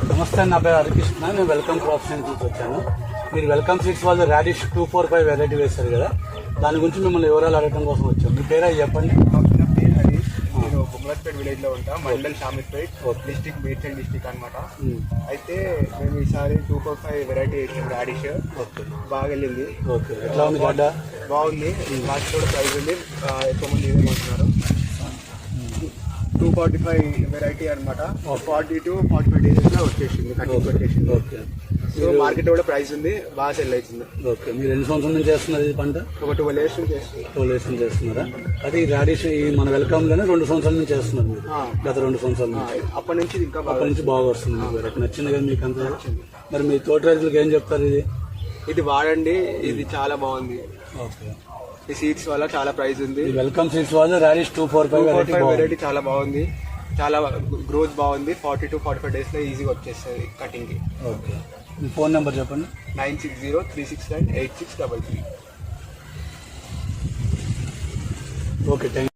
నమస్తే, నా పేరు హరికృష్ణ. నేను వెల్కమ్ క్రాప్స్ నుంచి వచ్చాను. మీరు వెల్కమ్ సీడ్స్ వాళ్ళు రాడిష్ 245 వెరైటీ వేశారు కదా, దాని గురించి మిమ్మల్ని వివరాలు అడగడం కోసం వచ్చాం. మీ పేరు చెప్పండి. నా పేరు హరీష్. నేను బొమ్మలపేట విలేజ్ లో ఉంటా, మండల్ షామీర్పేట్, డిస్టిక్ మేడ్చల్ డిస్టిక్ అనమాట. అయితే మేము ఈసారి 245 వెరైటీ వేసాం రాడిష్. బాగా వెళ్ళింది. ఎట్లా ఉంది గడ్డ? బాగుంది. మార్కెట్ కూడా ప్రైస్ ఉంది, ఎక్కువ మంది ఇదేమంటున్నారు. 245 వెరైటీ అనమాట. 40 to 45 డేస్ లో వచ్చేసింది, కటింగ్ వచ్చేసింది. సో మార్కెట్ కూడా ప్రైస్ ఉంది, బాగా సెల్ అవుతుంది. ఓకే, మీరు ఎన్ని సంవత్సరాల నుంచి చేస్తున్నారు ఈ పంట? ఒక 12 years నుంచి చేస్తుంది. 12 years నుంచి చేస్తున్నారా? అది ఈ రాడిష్ ఈ మన వెల్కమ్ లోనే 2 సంవత్సరాల నుంచి చేస్తున్నారు మీరు? గత 2 సంవత్సరాల నుంచి. అప్పటి నుంచి ఇంకా అప్పటి నుంచి బాగా వస్తుంది. మీకు నచ్చింది కదా మీకు అంతా? మరి మీ తోటి రైతులకు ఏం చెప్తారు? ఇది వాడండి, ఇది చాలా బాగుంది. ఓకే, ఈ సీడ్స్ వల్ల చాలా ప్రైస్ ఉంది. వెల్కమ్ సీడ్స్ వాళ్ళు రాడిష్ 245 వెరైటీ చాలా బాగుంది, చాలా గ్రోత్ బాగుంది. 40 to 45 డేస్ లో ఈజీగా వచ్చేస్తుంది కటింగ్ కి. ఓకే, మీ ఫోన్ నెంబర్ చెప్పండి. 9603698633. Okay, thank you.